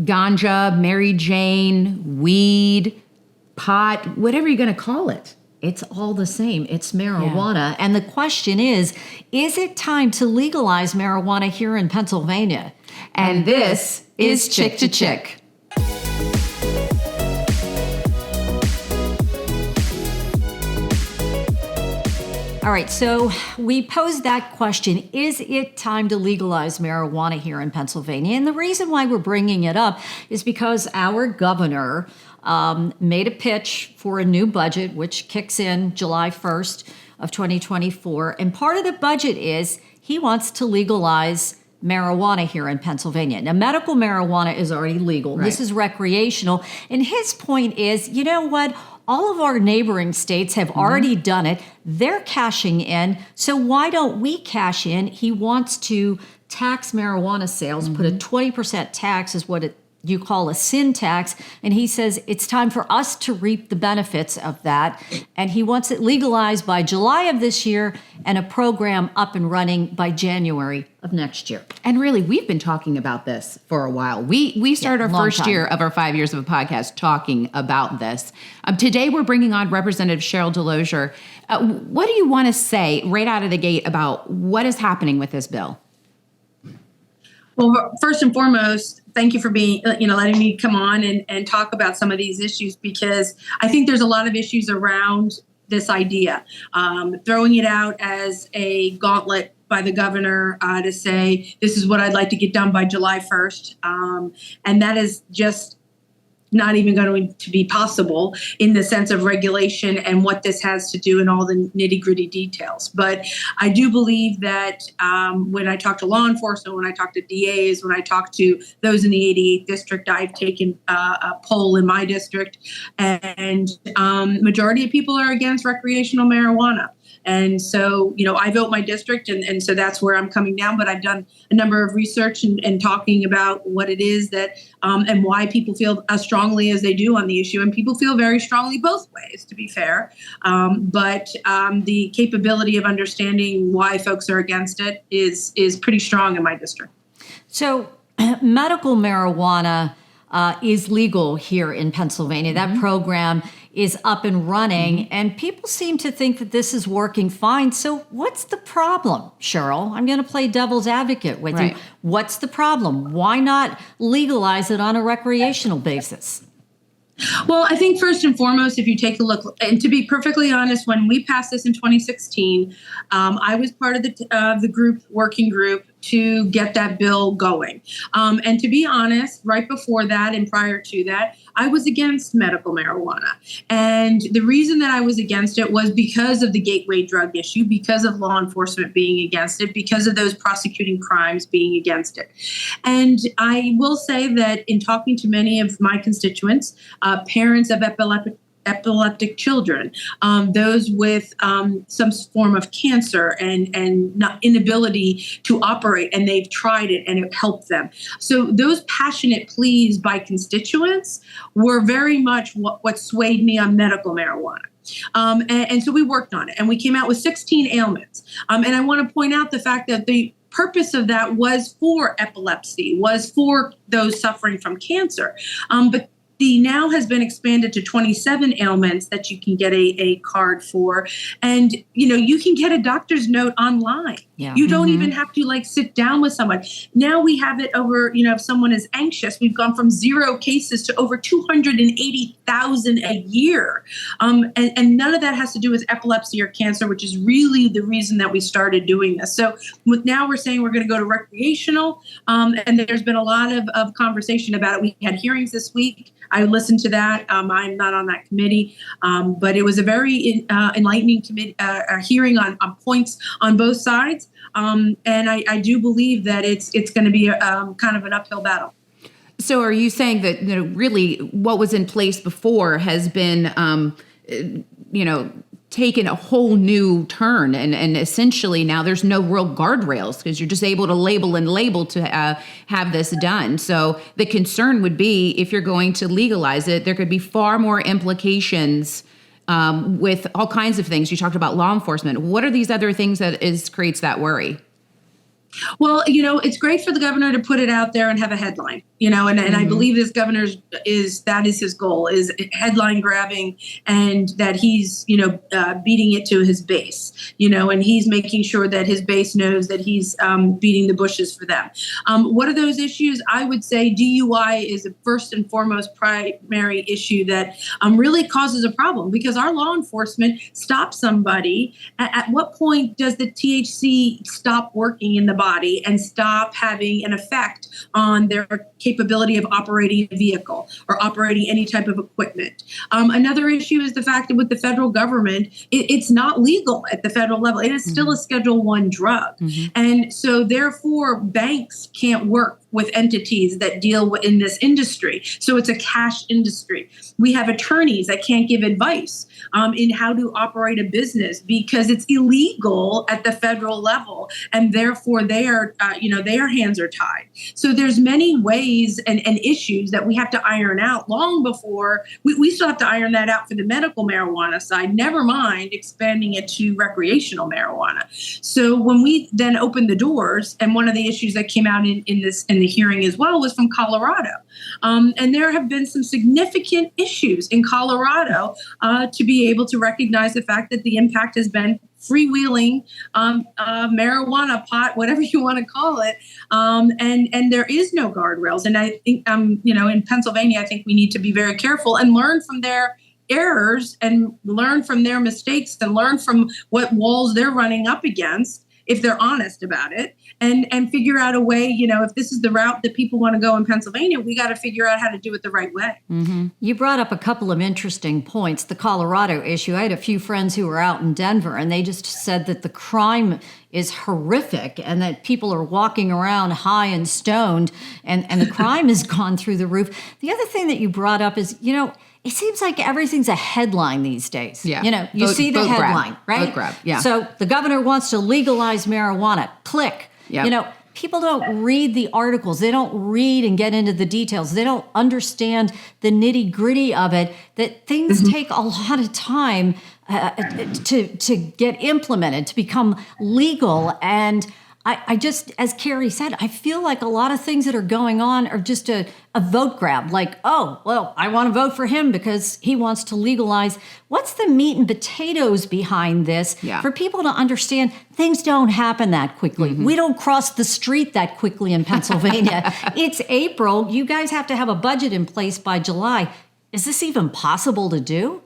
ganja, Mary Jane, weed, pot, whatever you're going to call it. It's all the same. It's marijuana. Yeah. And the question is it time to legalize marijuana here in Pennsylvania? And this is Chick2Chick. All right, so we posed that question, is it time to legalize marijuana here in Pennsylvania? And the reason why we're bringing it up is because our governor made a pitch for a new budget, which kicks in July 1st of 2024. And part of the budget is he wants to legalize marijuana here in Pennsylvania. Now, medical marijuana is already legal. Right. This is recreational. And his point is, you know what? All of our neighboring states have already done it. They're cashing in. So why don't we cash in? He wants to tax marijuana sales, put a 20% tax is what you call a sin tax. And he says it's time for us to reap the benefits of that. And he wants it legalized by July of this year and a program up and running by January of next year. And really, we've been talking about this for a while. We started our first year of our 5 years of a podcast talking about this. Today, we're bringing on Representative Cheryl Delosier. What do you want to say right out of the gate about what is happening with this bill? Well, first and foremost, thank you for being, letting me come on and talk about some of these issues, because I think there's a lot of issues around this idea. Throwing it out as a gauntlet by the governor to say, this is what I'd like to get done by July 1st. And that is just not even going to be possible in the sense of regulation and what this has to do and all the nitty-gritty details. But I do believe that when I talk to law enforcement, when I talk to DAs, when I talk to those in the 88th district, I've taken a poll in my district, and majority of people are against recreational marijuana. And so, I vote my district, and so that's where I'm coming down. But I've done a number of research and talking about what it is that and why people feel as strongly as they do on the issue. And people feel very strongly both ways, to be fair. But the capability of understanding why folks are against it is pretty strong in my district. So medical marijuana is legal here in Pennsylvania. That program is up and running, and people seem to think that this is working fine. So what's the problem, Cheryl? I'm going to play devil's advocate with you. What's the problem? Why not legalize it on a recreational basis? Well, I think first and foremost, if you take a look, and to be perfectly honest, when we passed this in 2016, I was part of the working group to get that bill going. And to be honest, right before that and prior to that, I was against medical marijuana. And the reason that I was against it was because of the gateway drug issue, because of law enforcement being against it, because of those prosecuting crimes being against it. And I will say that in talking to many of my constituents, parents of epileptic children, those with some form of cancer and not inability to operate, and they've tried it and it helped them. So those passionate pleas by constituents were very much what swayed me on medical marijuana. And so we worked on it, and we came out with 16 ailments. And I want to point out the fact that the purpose of that was for epilepsy, was for those suffering from cancer. But the now has been expanded to 27 ailments that you can get a card for. And, you can get a doctor's note online. Yeah. You don't even have to sit down with someone. Now we have it over, if someone is anxious, we've gone from 0 cases to over 280,000 a year. And none of that has to do with epilepsy or cancer, which is really the reason that we started doing this. So now we're saying we're going to go to recreational. And there's been a lot of conversation about it. We had hearings this week. I listened to that. I'm not on that committee, but it was a very enlightening hearing on points on both sides. And I do believe that it's going to be kind of an uphill battle. So are you saying that really what was in place before has been taken a whole new turn, and essentially now there's no real guardrails because you're just able to label to have this done. So the concern would be if you're going to legalize it, there could be far more implications with all kinds of things. You talked about law enforcement. What are these other things that creates that worry? Well, it's great for the governor to put it out there and have a headline, and I believe this governor's that is his goal, is headline grabbing, and that he's, beating it to his base, and he's making sure that his base knows that he's beating the bushes for them. What are those issues? I would say DUI is a first and foremost primary issue that really causes a problem, because our law enforcement stops somebody. At what point does the THC stop working in the body and stop having an effect on their capability of operating a vehicle or operating any type of equipment? Another issue is the fact that with the federal government, it's not legal at the federal level. It is still a Schedule I drug. And so therefore, banks can't work with entities that deal in this industry. So it's a cash industry. We have attorneys that can't give advice in how to operate a business because it's illegal at the federal level, and therefore their hands are tied. So there's many ways and issues that we have to iron out long before we still have to iron that out for the medical marijuana side, never mind expanding it to recreational marijuana. So when we then open the doors, and one of the issues that came out in the hearing as well was from Colorado. And there have been some significant issues in Colorado to be able to recognize the fact that the impact has been freewheeling marijuana pot, whatever you want to call it, and there is no guardrails. And I think, in Pennsylvania, I think we need to be very careful and learn from their errors and learn from their mistakes and learn from what walls they're running up against, if they're honest about it, and figure out a way, if this is the route that people want to go in Pennsylvania, we got to figure out how to do it the right way. You brought up a couple of interesting points. The Colorado issue, I had a few friends who were out in Denver, and they just said that the crime is horrific and that people are walking around high and stoned, and the crime has gone through the roof. The other thing that you brought up is, it seems like everything's a headline these days. Yeah. You see the headline, right? Vote grab. Yeah. So the governor wants to legalize marijuana. Click. Yep. People don't read the articles. They don't read and get into the details. They don't understand the nitty gritty of it, that things take a lot of time to get implemented, to become legal. And I just, as Carrie said, I feel like a lot of things that are going on are just a vote grab. Like, oh, well, I want to vote for him because he wants to legalize. What's the meat and potatoes behind this for people to understand things don't happen that quickly? We don't cross the street that quickly in Pennsylvania. It's April. You guys have to have a budget in place by July. Is this even possible to do?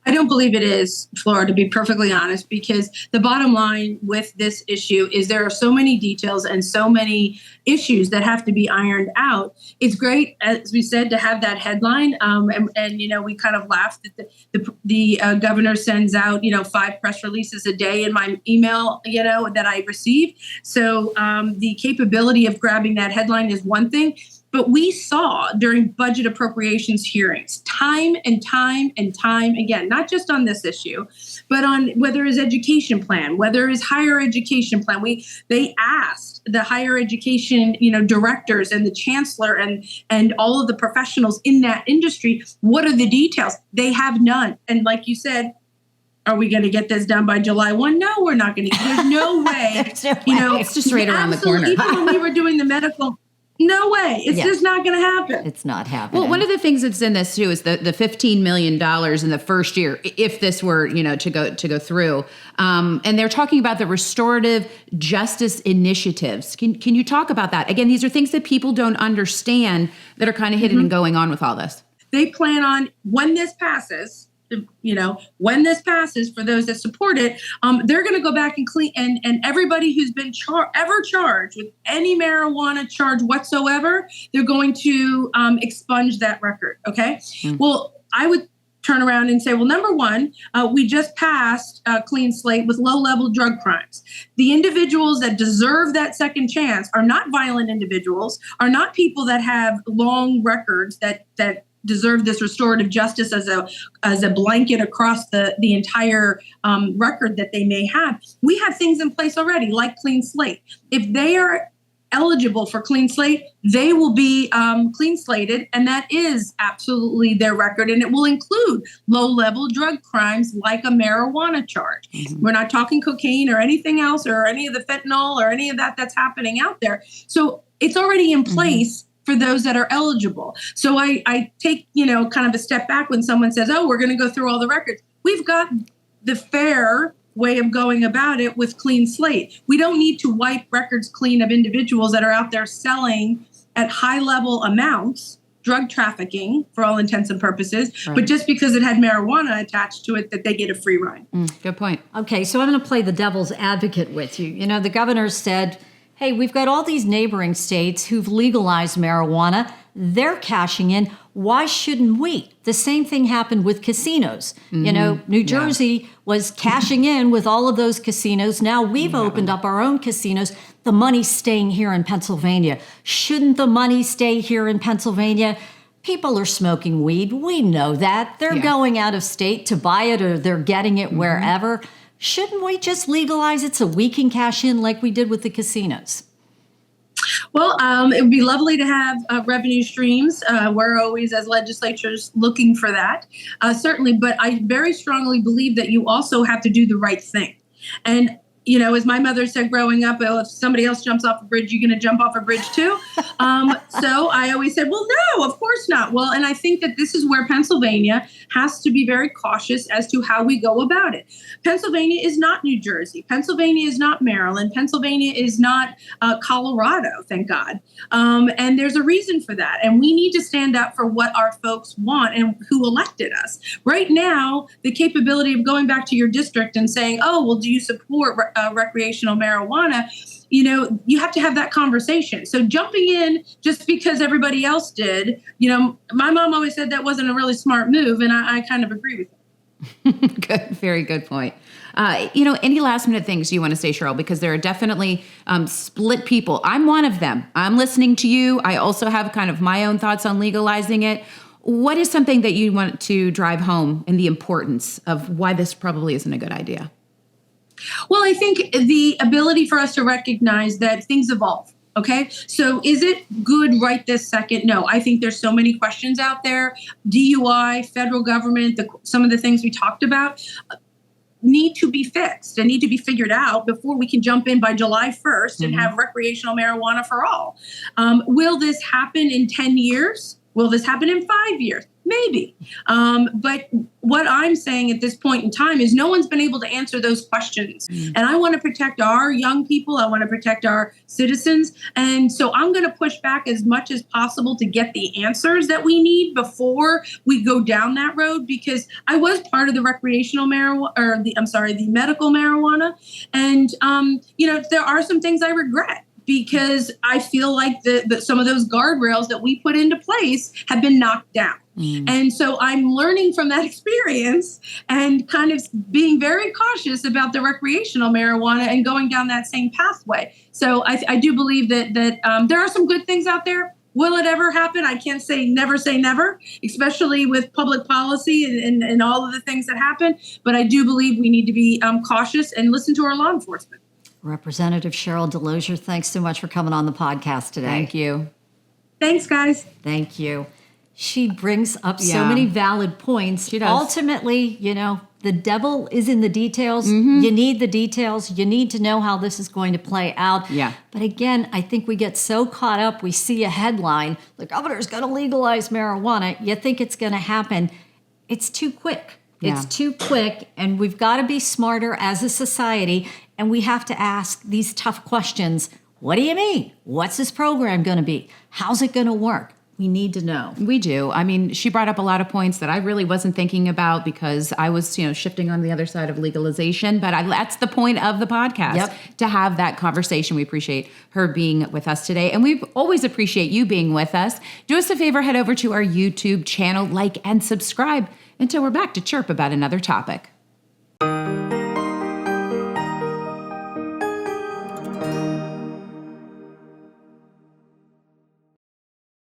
I don't believe it is, Flora, to be perfectly honest, because the bottom line with this issue is there are so many details and so many issues that have to be ironed out. It's great, as we said, to have that headline. And we kind of laughed that the governor sends out, 5 press releases a day in my email, that I receive. So the capability of grabbing that headline is one thing. But we saw during budget appropriations hearings, time and time and time again, not just on this issue, but on whether it's education plan, whether it's higher education plan. They asked the higher education, directors and the chancellor and all of the professionals in that industry, what are the details? They have none. And like you said, are we going to get this done by July 1? No, we're not going to. There's no way. There's no way. It's just right around the corner. Even when we were doing the medical. No way. It's just not going to happen. It's not happening. Well, one of the things that's in this too is the $15 million in the first year, if this were, to go through. And they're talking about the restorative justice initiatives. Can you talk about that? Again, these are things that people don't understand that are kind of hidden and going on with all this. They plan on, when this passes, for those that support it, they're going to go back and clean, and everybody who's been ever charged with any marijuana charge whatsoever, they're going to expunge that record. Okay. Well, I would turn around and say, well, number one, we just passed a clean slate with low-level drug crimes. The individuals that deserve that second chance are not violent individuals, are not people that have long records that deserve this restorative justice as a blanket across the entire record that they may have. We have things in place already, like clean slate. If they are eligible for clean slate, they will be clean slated, and that is absolutely their record. And it will include low-level drug crimes like a marijuana charge. Mm-hmm. We're not talking cocaine or anything else or any of the fentanyl or any of that that's happening out there. So it's already in place for those that are eligible. So I take, kind of a step back when someone says, oh, we're going to go through all the records. We've got the fair way of going about it with clean slate. We don't need to wipe records clean of individuals that are out there selling at high level amounts, drug trafficking for all intents and purposes, right. But just because it had marijuana attached to it that they get a free ride. Good point. Okay, so I'm going to play the devil's advocate with you. The governor said, hey, we've got all these neighboring states who've legalized marijuana. They're cashing in. Why shouldn't we? The same thing happened with casinos. New Jersey was cashing in with all of those casinos. Now we've opened up our own casinos. The money's staying here in Pennsylvania. Shouldn't the money stay here in Pennsylvania? People are smoking weed. We know that. They're going out of state to buy it, or they're getting it wherever. Shouldn't we just legalize it so we can cash in like we did with the casinos? Well, it would be lovely to have revenue streams. We're always, as legislatures, looking for that, certainly. But I very strongly believe that you also have to do the right thing. And as my mother said growing up, if somebody else jumps off a bridge, you're going to jump off a bridge too. So I always said, well, no, of course not. Well, and I think that this is where Pennsylvania has to be very cautious as to how we go about it. Pennsylvania is not New Jersey. Pennsylvania is not Maryland. Pennsylvania is not Colorado, thank God. And there's a reason for that. And we need to stand up for what our folks want and who elected us. Right now, the capability of going back to your district and saying, oh, well, do you support recreational marijuana? You have to have that conversation. So jumping in just because everybody else did, my mom always said that wasn't a really smart move, and I kind of agree with her. Good, very good point. Any last minute things you want to say, Cheryl, because there are definitely split people. I'm one of them. I'm listening to you. I also have kind of my own thoughts on legalizing it. What is something that you want to drive home in the importance of why this probably isn't a good idea? Well, I think the ability for us to recognize that things evolve. Okay. So is it good right this second? No, I think there's so many questions out there. DUI, federal government, some of the things we talked about need to be fixed and need to be figured out before we can jump in by July 1st and have recreational marijuana for all. Will this happen in 10 years? Will this happen in 5 years? Maybe. But what I'm saying at this point in time is no one's been able to answer those questions. And I want to protect our young people. I want to protect our citizens. And so I'm going to push back as much as possible to get the answers that we need before we go down that road, because I was part of the recreational marijuana, or the medical marijuana. And, there are some things I regret, because I feel like some of those guardrails that we put into place have been knocked down. And so I'm learning from that experience and kind of being very cautious about the recreational marijuana and going down that same pathway. So I do believe that there are some good things out there. Will it ever happen? I can't say never, especially with public policy and all of the things that happen. But I do believe we need to be cautious and listen to our law enforcement. Representative Cheryl Delosier, thanks so much for coming on the podcast today. Thank you. Thanks, guys. Thank you. She brings up so many valid points. She does. Ultimately, the devil is in the details. You need the details. You need to know how this is going to play out. Yeah. But again, I think we get so caught up. We see a headline, the governor's going to legalize marijuana. You think it's going to happen. It's too quick. Yeah. It's too quick. And we've got to be smarter as a society. And we have to ask these tough questions. What do you mean? What's this program going to be? How's it going to work? We need to know. We do. I mean, she brought up a lot of points that I really wasn't thinking about because I was, shifting on the other side of legalization. But that's the point of the podcast, to have that conversation. We appreciate her being with us today. And we always appreciate you being with us. Do us a favor, head over to our YouTube channel, like and subscribe until we're back to chirp about another topic.